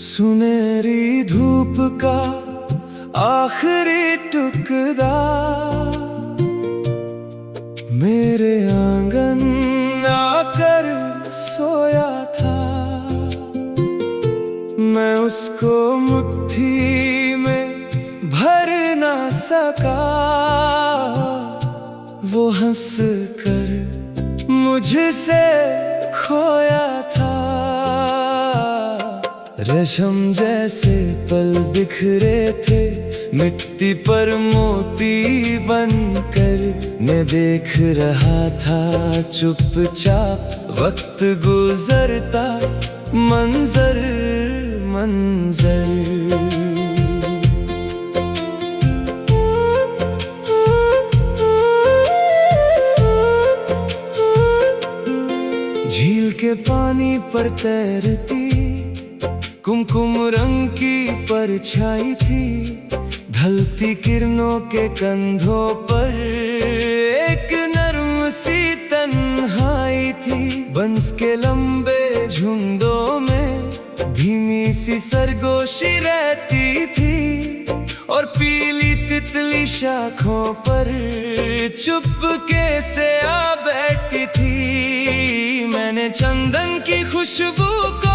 सुनहरी धूप का आखिरी टुकड़ा मेरे आंगन आकर सोया था। मैं उसको मुट्ठी में भर ना सका। वो हंस कर मुझसे खोया था। रेशम जैसे पल बिखरे थे मिट्टी पर मोती बनकर। मैं देख रहा था चुपचाप वक्त गुजरता मंजर मंजर। झील के पानी पर तैरती कुमकुम रंग की परछाई थी। ढलती किरणों के कंधों पर एक नर्म सी तन्हाई थी। बंस के लंबे झुंडों में धीमी सी सरगोशी रहती थी। और पीली तितली शाखों पर चुपके से आ बैठती थी। मैंने चंदन की खुशबू को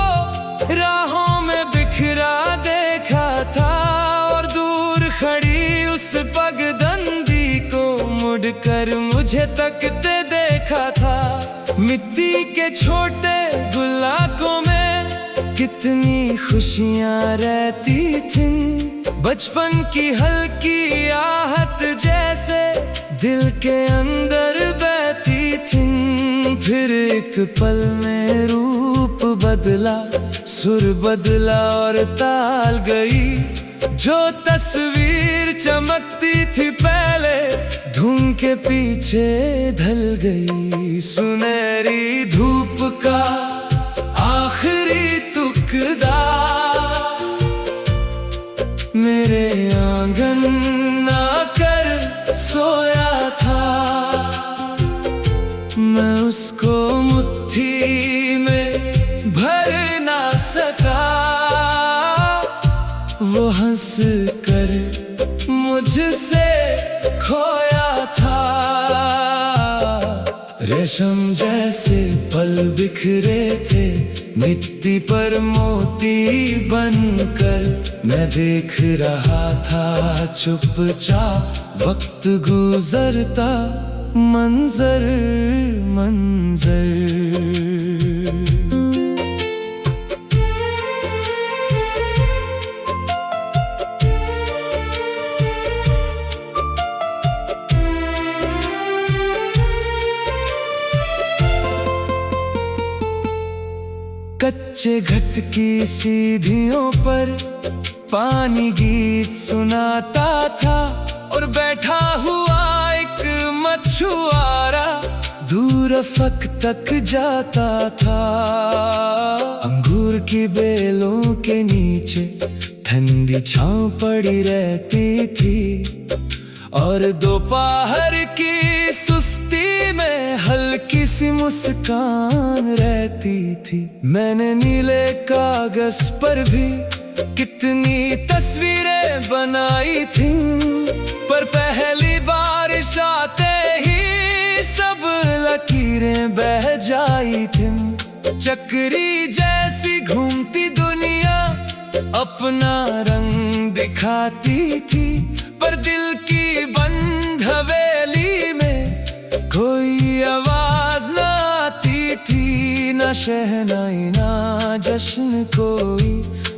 राहों में बिखरा देखा था। और दूर खड़ी उस पगडंडी को मुड़कर मुझे तकते देखा था। मिट्टी के छोटे गुलाकों में कितनी खुशियां रहती थीं। बचपन की हल्की आहट जैसे दिल के अंदर बहती थीं। फिर एक पल में रूप बदला, सुर बदला और ताल गई। जो तस्वीर चमकती थी पहले धुन के पीछे ढल गई। सुनहरी धूप का आखिरी टुकड़ा मेरे आंगन आकर सोया था। मैं उसको मुट्ठी में भर ना सका। वो हंस कर मुझसे खोया था। रेशम जैसे पल बिखरे थे मिट्टी पर मोती बनकर। मैं देख रहा था चुपचाप वक्त गुजरता मंजर मंजर। कच्चे घट की सीढ़ियों पर पानी गीत सुनाता था। और बैठा हुआ एक मछुआरा दूर अफक तक जाता था। अंगूर की बेलों के नीचे ठंडी छांव पड़ी रहती थी। और दोपहर की सुस्ती में हल्की सी मुस्कान रहती थी। मैंने नीले कागज पर भी कितनी तस्वीरें बनाई थीं। पर पहली बारिश आते ही सब लकीरें बह जाई थीं। चक्री जैसी घूमती दुनिया अपना रंग दिखाती थी। पर दिल की बंद हवेली में कोई आवाज ना आती थी। न शहनाई ना जश्न कोई,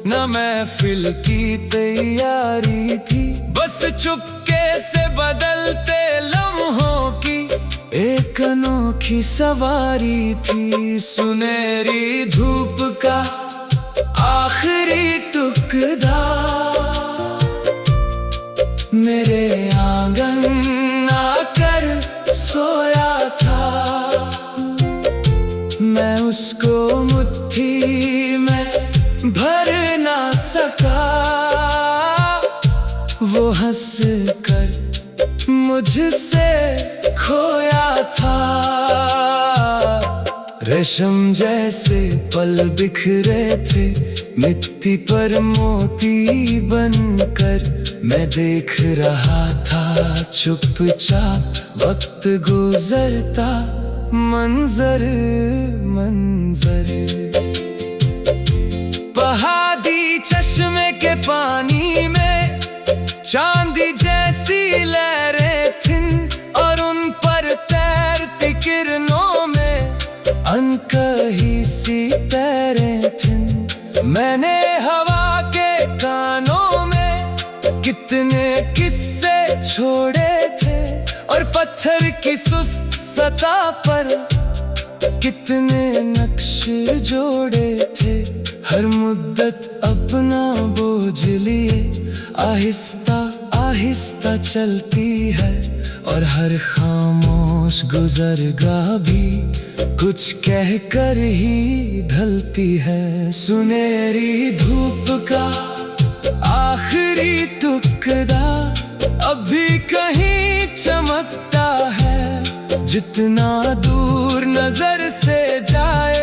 न महफिल की तैयारी थी। बस चुपके से बदलते लम्हों की एक अनोखी सवारी थी। सुनहरी धूप का उसको मुट्ठी में भर ना सका। वो हंस कर मुझसे खोया था। रेशम जैसे पल बिखरे थे मिट्टी पर मोती बनकर। मैं देख रहा था चुपचाप वक्त गुजरता, मंजर मंजर। पहाड़ी चश्मे के पानी में चांदी जैसी लहरें थिन, और उन पर तैरती किरणों में अनकही सी तैरें थिन। मैंने हवा के कानों में कितने किस्से छोड़े थे, और पत्थर की सुस्त सतह पर कितने नक्श जोड़े थे। हर मुद्दत अपना बोझ लिए आहिस्ता आहिस्ता चलती है, और हर खामोश गुजरगाह भी कुछ कहकर ही ढलती है। सुनहरी धूप का आखिरी टुकड़ा अभी कहीं चमकता है। जितना दूर नजर से जाए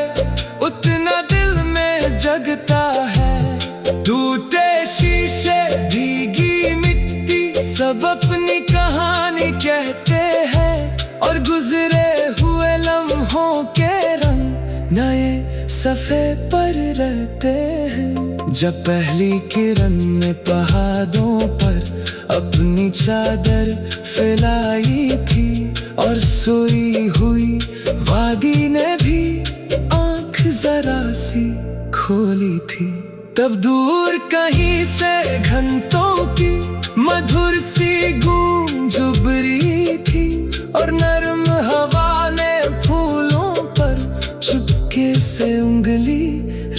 उतना दिल में जगता है। टूटे शीशे, भीगी मिट्टी, सब अपनी कहानी कहते हैं, और गुजरे हुए लम्हों के रंग नए सफ़े पर रहते हैं। जब पहली किरण ने पहाड़ों पर अपनी चादर फैलाई थी, और सोई हुई वादी ने भी आंख जरा सी खोली थी, तब दूर कहीं से घंटों की मधुर सी गूंज उभरी थी, और नरम हवा ने फूलों पर चुपके से उंगली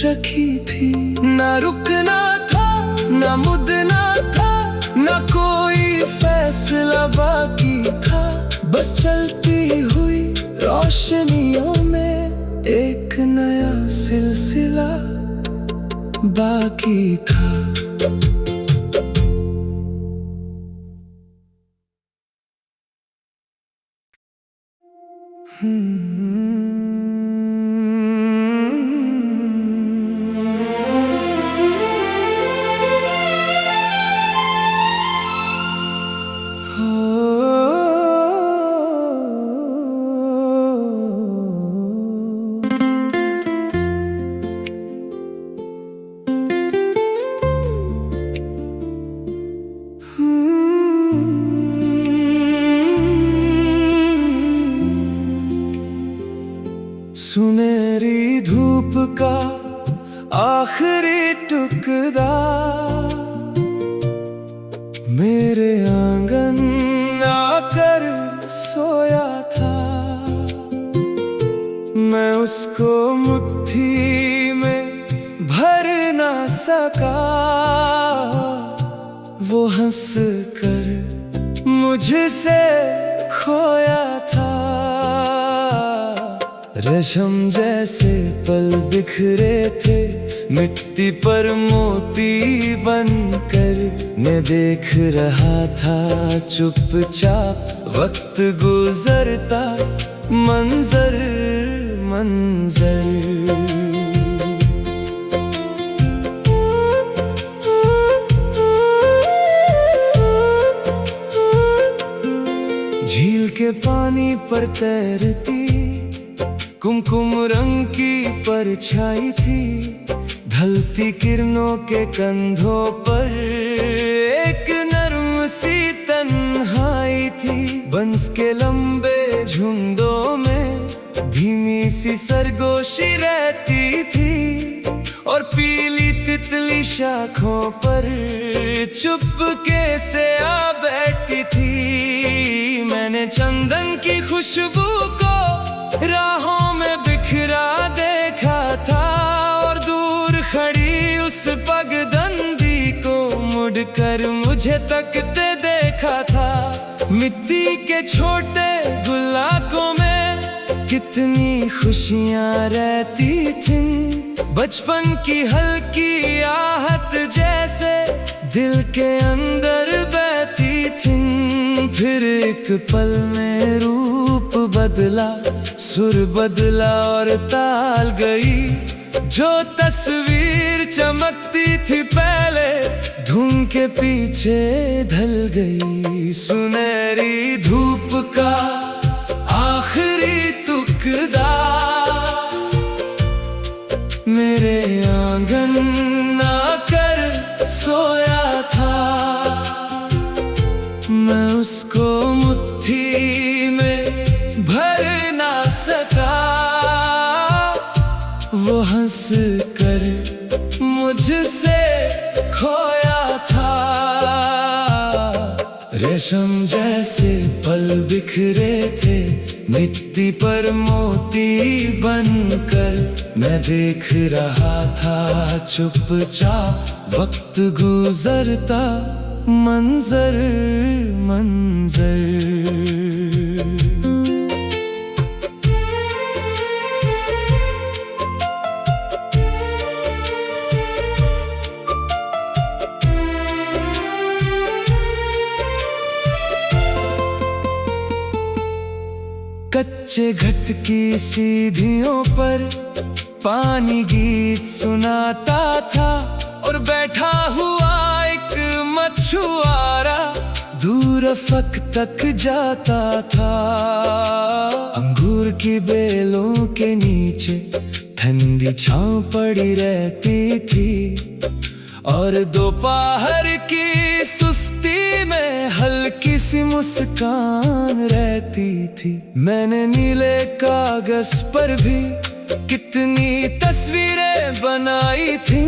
रखी थी। ना रुकना था, ना मुड़ना था, ना कोई फैसला बाकी था। बस चलती हुई रोशनियों में एक नया सिलसिला बाकी था। सुनहरी धूप का आखिरी टुकड़ा मेरे आंगन आकर सोया था। मैं उसको मुट्ठी में भर ना सका। वो हंस कर मुझसे खोया था। रेशम जैसे पल बिखरे थे मिट्टी पर मोती बनकर। मैं देख रहा था चुपचाप वक्त गुजरता, मंजर मंजर। झील के पानी पर तैरती कुमकुम रंग की परछाई थी। ढलती किरणों के कंधों पर एक नर्म सी तन्हाई थी। बंस के लंबे झुंडों में धीमी सी सरगोशी रहती थी, और पीली तितली शाखों पर चुपके से आ बैठती थी। मैंने चंदन की खुशबू को राहों में बिखरा देखा था, और दूर खड़ी उस पगडंडी को मुड़कर मुझे तकते देखा था। मिट्टी के छोटे गुल्लाकों में कितनी खुशियां रहती थीं, बचपन की हल्की आहट जैसे दिल के अंदर बहती थीं। फिर एक पल में रूप बदला, सुर बदला और ताल गई। जो तस्वीर चमकती थी पहले, धुन के पीछे ढल गई। सुनहरी धूप का आखिरी टुकड़ा मेरे आंगन आकर सोया था। मैं उसको मुट्ठी में भर ना सका, वो हंस कर मुझसे खोया था। रेशम जैसे पल बिखरे थे, मिट्टी पर मोती बनकर मैं देख रहा था चुपचाप वक्त गुजरता, मंजर मंजर। कच्चे घट की सीढ़ियों पर पानी गीत सुनाता था, और बैठा हुआ एक मछुआरा दूर अफक तक जाता था। अंगूर की बेलों के नीचे ठंडी छांव पड़ी रहती थी, और दोपहर की सुस्ती में हल्की सी मुस्कान रहती थी। मैंने नीले कागज पर भी कितनी तस्वीरें बनाई थीं,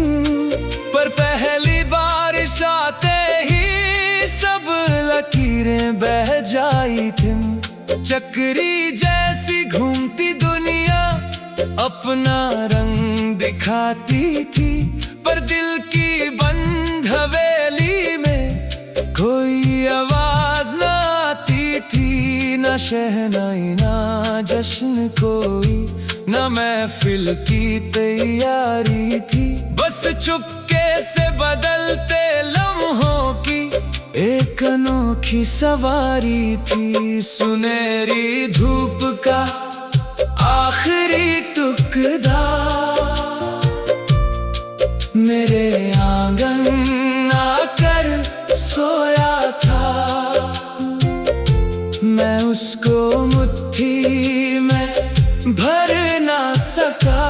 पर पहली बारिश आते ही सब लकीरें बह जाई थीं। चक्री जैसी घूमती दुनिया अपना रंग दिखाती थी, पर दिल की बंद हवेली में कोई आवाज ना आती थी। ना शहनाई ना जश्न कोई, ना महफिल की तैयारी थी। बस चुपके से बदलते लम्हों की एक अनोखी सवारी थी। सुनहरी धूप का आखिरी टुकड़ा मेरे आंगन आकर सोया था। मैं उसको मुट्ठी में भर ना सका,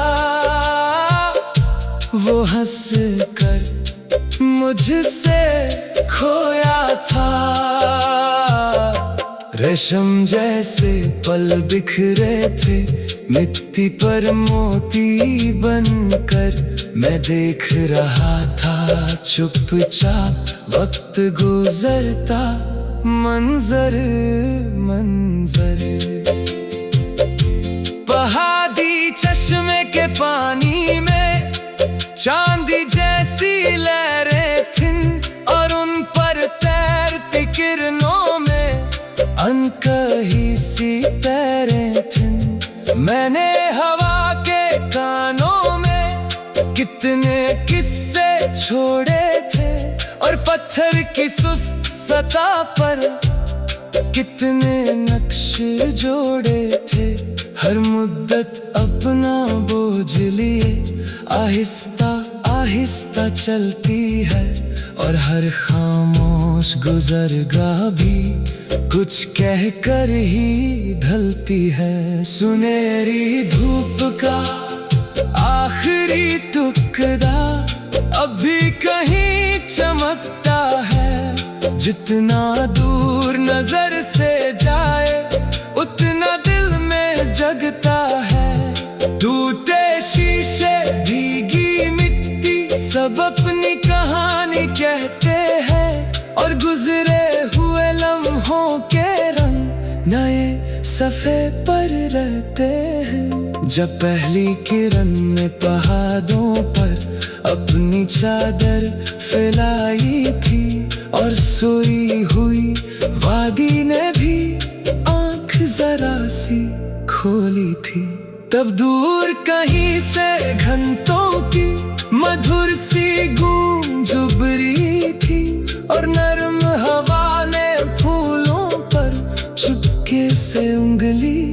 वो हंस कर मुझसे खोया था। रेशम जैसे पल बिखरे थे, मिट्टी पर मोती बनकर मैं देख रहा था चुपचाप वक्त गुजरता, मंजर मंजर। पहाड़ी चश्मे के पानी में चांदी जैसी लहरें थीं, और उन पर तैरती किरणों में अनकही सी पैरें थीं। मैंने हवा के कानों में कितने किस्से छोड़े थे, और पत्थर की सुस्त सतह पर कितने नक्श जोड़े थे। हर मुद्दत अपना बोझ लिए आहिस्ता आहिस्ता चलती है, और हर खामोश गुजरगाह भी कुछ कह कर ही ढलती है। सुनहरी धूप का आखिरी टुकड़ा अभी कहीं चमकता है। जितना दूर नजर से जाए उतना दिल में जगता है। टूटे शीशे भीगी मिट्टी सब अपनी कहानी कहते हैं, और गुजरे हुए लम्हों के रंग नए सफ़े पर रहते हैं। जब पहली किरण ने पहाड़ों पर अपनी चादर फैलाई थी, और सोई हुई वादी ने भी आँख जरा सी खोली थी। तब दूर कहीं से घंटों की मधुर सी गूंज उभरी थी, और नरम हवा ने फूलों पर चुपके से उंगली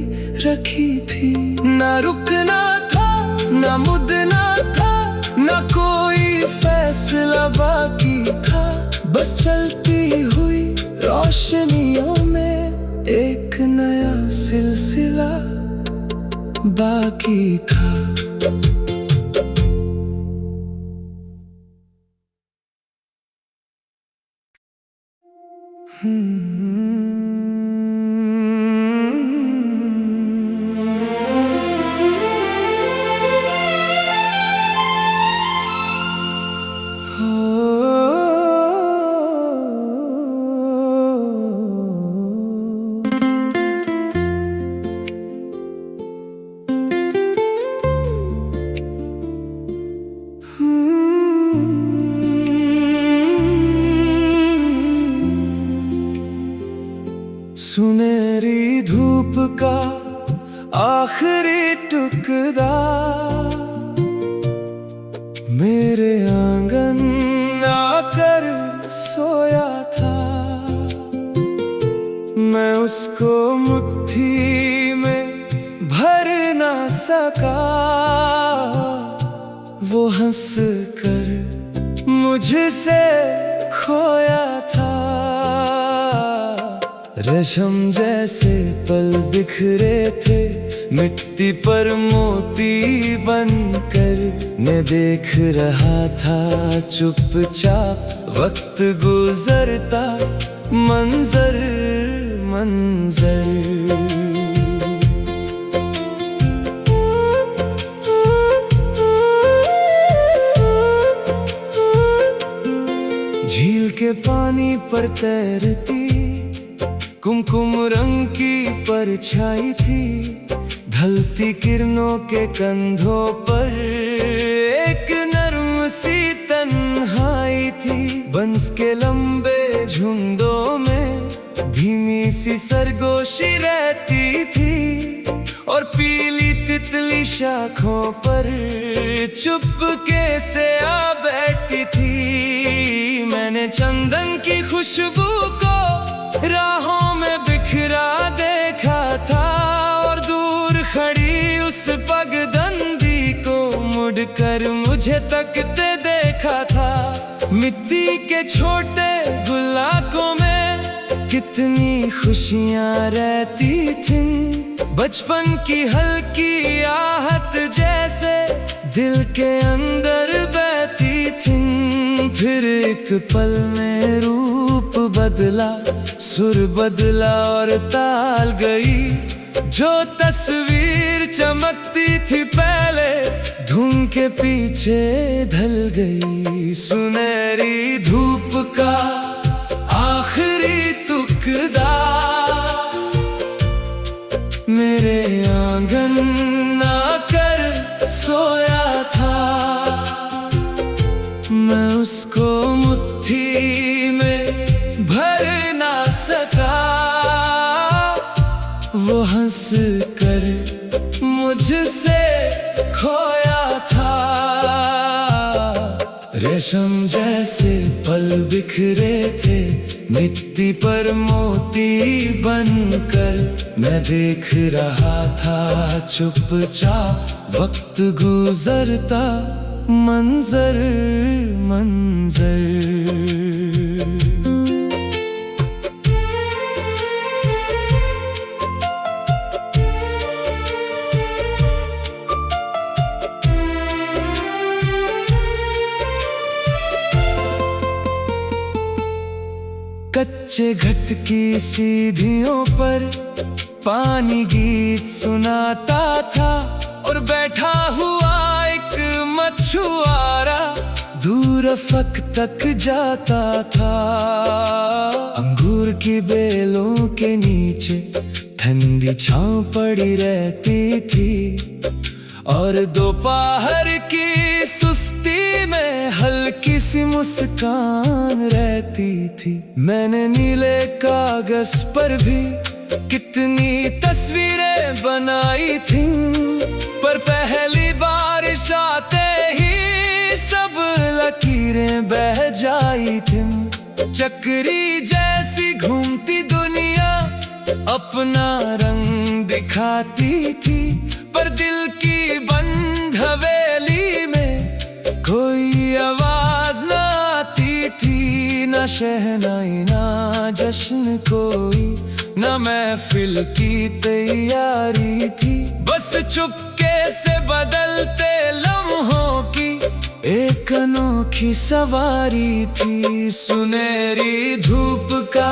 रखी थी। ना रुकना था, ना मुड़ना था, ना कोई फैसला बाकी था। बस चलती हुई रोशनियों में एक नया सिलसिला बाकी था। सुनहरी धूप का आखिरी टुकड़ा मेरे आंगन आकर सोया था। मैं उसको मुट्ठी में भर ना सका। वो हंस कर मुझसे खोया था। रेशम जैसे पल बिखरे थे मिट्टी पर मोती बनकर। मैं देख रहा था चुपचाप वक्त गुजरता, मंजर मंजर। झील के पानी पर तैरती कुमकुम रंग की परछाई थी। ढलती किरणों के कंधों पर एक नर्म सी तन्हाई थी। बंस के लंबे झुंडों में धीमी सी सरगोशी रहती थी, और पीली तितली शाखों पर चुपके से आ बैठती थी। मैंने चंदन की खुशबू को राहों में बिखरा देखा था, और दूर खड़ी उस पगडंडी को मुड़कर मुझे तकते देखा था। मिट्टी के छोटे गुल्लकों में कितनी खुशियां रहती थीं। बचपन की हल्की आहट जैसे दिल के अंदर बहती थीं। फिर एक पल में रूप बदला, सुर बदला और ताल गई। जो तस्वीर चमकती थी पहले धुन के पीछे ढल गई। सुनहरी धूप का आखिरी टुकड़ा मेरे आंगन आकर सोया था। मैं उसको मुट्ठी में भर ना सका। वो हंस कर मुझसे खोया था। रेशम जैसे पल बिखरे थे मिट्टी पर मोती बनकर। मैं देख रहा था चुपचाप वक्त गुजरता, मंजर मंजर। कच्चे घट की सीढ़ियों पर पानी गीत सुनाता था, और बैठा हुआ एक मछुआरा दूर अफक तक जाता था। अंगूर की बेलों के नीचे ठंडी छांव पड़ी रहती थी, और दोपहर की सुस्ती में हल्की सी मुस्कान रहती थी। मैंने नीले कागज पर भी कितनी तस्वीरें बनाई थी, पर पहली बारिश आते ही सब लकीरें बह जाई थी। चक्री जैसी घूमती दुनिया अपना रंग दिखाती थी, पर दिल की बंद हवेली में कोई आवाज ना आती थी। ना शहनाई ना जश्न कोई, ना महफिल की तैयारी थी। बस चुपके से बदलते लम्हों की एक अनोखी सवारी थी। सुनहरी धूप का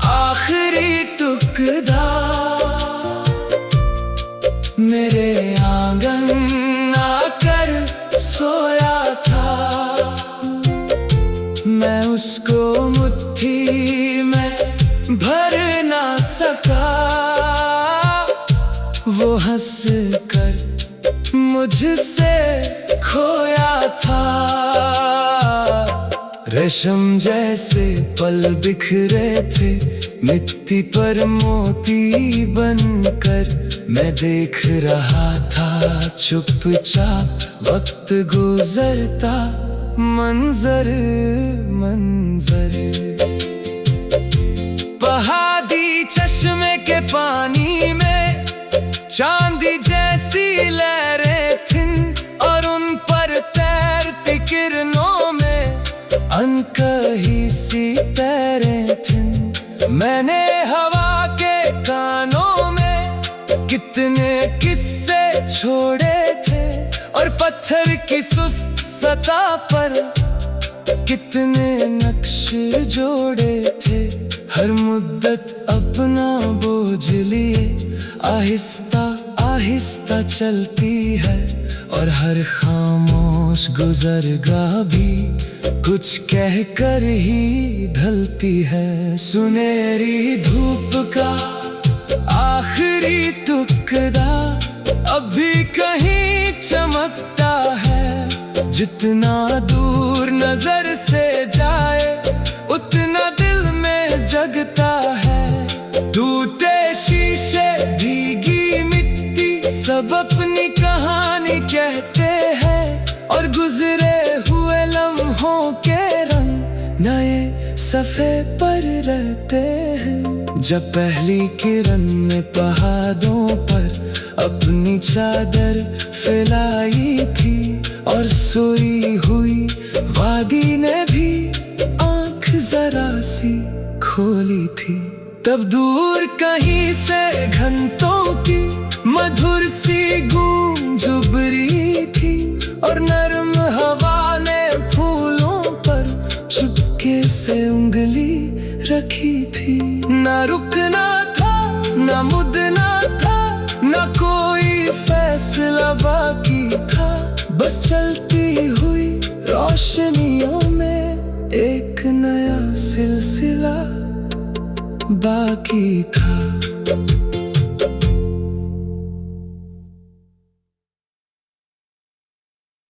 आखिरी टुकड़ा मेरे आंगन आकर सोया था। मैं उसको मुट्ठी में भर ना सका, वो हंस कर मुझसे खोया था। रेशम जैसे पल बिखरे थे मिट्टी पर मोती बनकर, मैं देख रहा था चुपचाप वक्त गुजरता मंजर मंजर। पहाड़ी चश्मे के पानी में चांदी जैसी लहरें थीं, और उन पर तैरती किरणों में अनकही सी तैरें थीं। मैंने हवा के कानों में कितने किस्से छोड़े थे, और पत्थर की सुस्त सतह पर कितने नक्श जोड़े थे। हर मुद्दत अपना बोझ लिए आहिस्ता आहिस्ता चलती है, और हर खामोश गुजरगाह भी कुछ कहकर ही ढलती है। सुनहरी धूप का आखिरी टुकड़ा अभी कहीं चमकता है। जितना दूर नजर से जाए उतना दिल में जगता है। टूटे शीशे भीगी मिट्टी सब अपनी कहानी कहते हैं, और गुजरे हुए लम्हों के रंग नए सफ़े पर रहते हैं। जब पहली किरण ने पहाड़ों पर अपनी चादर फैलाई थी, और सोई हुई वादी ने भी आंख जरा सी खोली थी, तब दूर कहीं से घंटों की मधुर सी गूंज उभरी थी, और नरम हवा ने फूलों पर चुपके से उंगली रखी थी। ना रुकना था ना मुड़ना था, ना कोई फैसला बाकी था, बस चलती हुई रोशनियों में एक नया सिलसिला बाकी था।